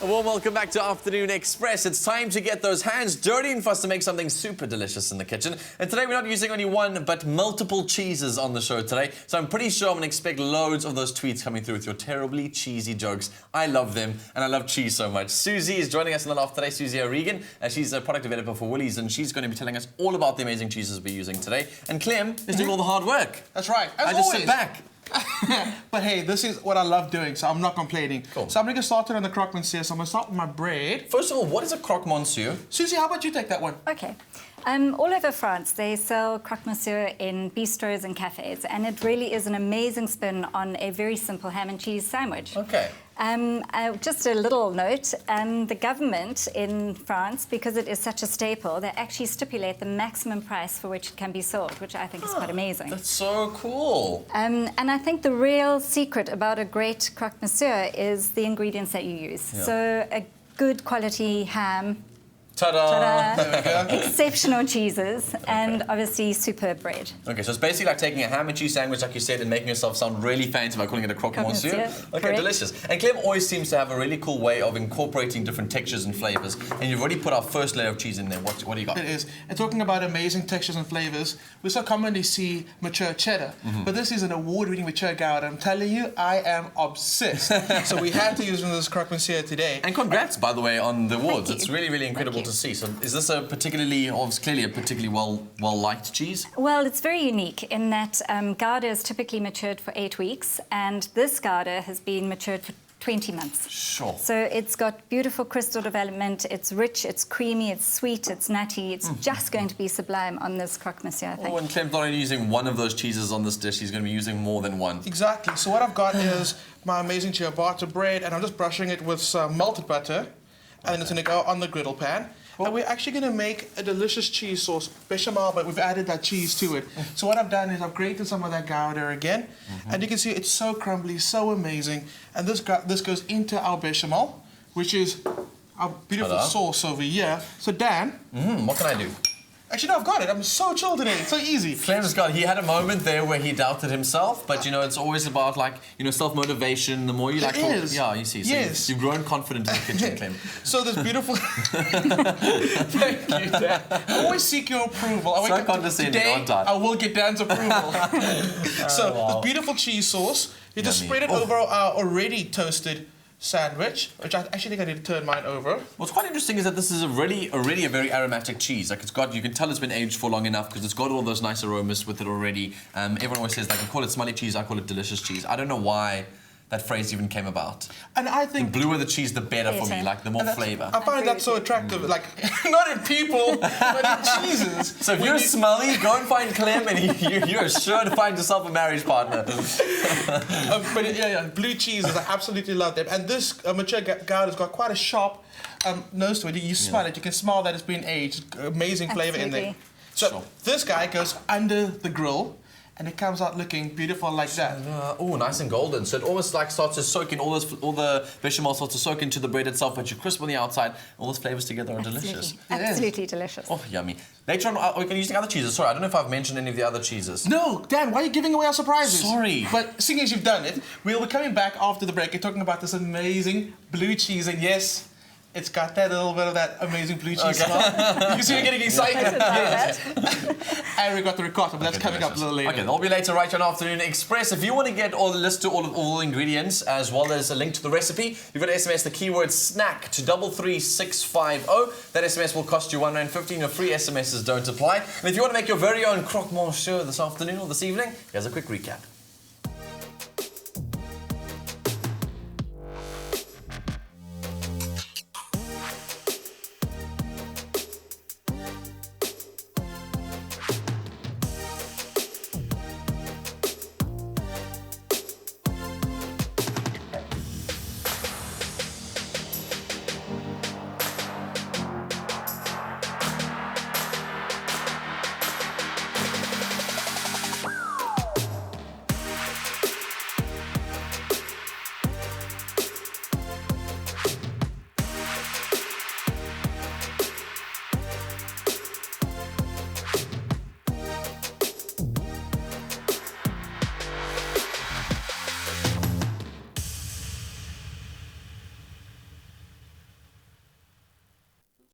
A warm welcome back to Afternoon Express. It's time to get those hands dirty and for us to make something super delicious in the kitchen. And today we're not using only one, but multiple cheeses on the show today. So I'm pretty sure I'm going to expect loads of those tweets coming through with your terribly cheesy jokes. I love them, and I love cheese so much. Susie is joining us in the loft today, Susie O'Regan. She's a product developer for Woolies, and she's going to be telling us all about the amazing cheeses we're using today. And Clem is doing all the hard work. That's right. As I just sit back. But hey, this is what I love doing, so I'm not complaining. Cool. So I'm going to get started on the croque monsieur. So I'm going to start with my bread. First of all, what is a croque monsieur? Susie, how about you take that one? Okay. All over France, they sell croque monsieur in bistros and cafes, and it really is an amazing spin on a very simple ham and cheese sandwich. Okay. Just a little note, the government in France, because it is such a staple, they actually stipulate the maximum price for which it can be sold, which I think is quite amazing. That's so cool. And I think the real secret about a great croque monsieur is the ingredients that you use. Yeah. So a good quality ham, Ta-da! There we go. exceptional cheeses, and obviously superb bread. Okay, so it's basically like taking a ham and cheese sandwich, like you said, and making yourself sound really fancy by calling it a croque monsieur. Okay, correct. delicious. And Clem always seems to have a really cool way of incorporating different textures and flavors. And you've already put our first layer of cheese in there. What do you got? It is. And talking about amazing textures and flavors, we so commonly see mature cheddar, but this is an award-winning mature Gouda. I'm telling you, I am obsessed. So we had to use this croque monsieur today. And congrats, by the way, on the awards. you. It's really, really incredible to see. So is this a particularly, or it's clearly a particularly well-liked cheese? Well, it's very unique in that Gouda is typically matured for 8 weeks, and this Gouda has been matured for 20 months. Sure. So it's got beautiful crystal development, it's rich, it's creamy, it's sweet, it's nutty. It's just going to be sublime on this croque monsieur, I think. Oh, and Clem's not only using one of those cheeses on this dish, he's going to be using more than one. Exactly. So what I've got is my amazing ciabatta bread, and I'm just brushing it with some melted butter, and it's going to go on the griddle pan. And we're actually going to make a delicious cheese sauce, bechamel, but we've added that cheese to it. So what I've done is I've grated some of that Gouda again, and you can see it's so crumbly, so amazing. And this goes into our bechamel, which is our beautiful sauce over here. So Dan, What can I do? actually no, I've got it. I'm so chill today. It's so easy. Clem's he had a moment there where he doubted himself, but you know, it's always about self-motivation. The more you like, yeah, you see. So Yes. you've grown confident in the kitchen, Clem. So this beautiful. Thank you, Dan. I always seek your approval. So condescending, today, aren't I? I will get Dan's approval. This beautiful cheese sauce. You just Yummy. spread it over our already toasted sandwich, which I actually think I need to turn mine over. What's quite interesting is that this is already a very aromatic cheese. Like you can tell it's been aged for long enough because it's got all those nice aromas with it already. Everyone always says, like, I call it smelly cheese, I call it delicious cheese. I don't know why that phrase even came about. And I think The bluer the cheese, the better for me, like the more flavor. I find that so attractive, like not in people, but in cheeses. So if you're smelly, go and find Clem and you're sure to find yourself a marriage partner. But yeah, blue cheeses, I absolutely love them. And this mature Gouda's got quite a sharp nose to it. You smell it, you can smell that it's been aged. Amazing flavour in there. So this guy goes under the grill, and it comes out looking beautiful like that. Oh, nice and golden. So it almost like starts to soak in, all the bechamel starts to soak into the bread itself, but you're crisp on the outside. All those flavors together are delicious. Absolutely delicious. Oh, yummy. Later on, we're going to use the other cheeses. Sorry, I don't know if I've mentioned any of the other cheeses. No, Dan, why are you giving away our surprises? Sorry. But seeing as you've done it, we'll be coming back after the break and talking about this amazing blue cheese. And yes, it's got that little bit of that amazing blue cheese smell. You can see you're getting excited. And we got the ricotta, but that's coming up a little later. Okay, that'll be later right on Afternoon Express. If you want to get all the list to all the ingredients as well as a link to the recipe, you've got to SMS the keyword snack to 33650. That SMS will cost you R1.50. Your free SMSs don't apply. And if you want to make your very own croque monsieur this afternoon or this evening, here's a quick recap.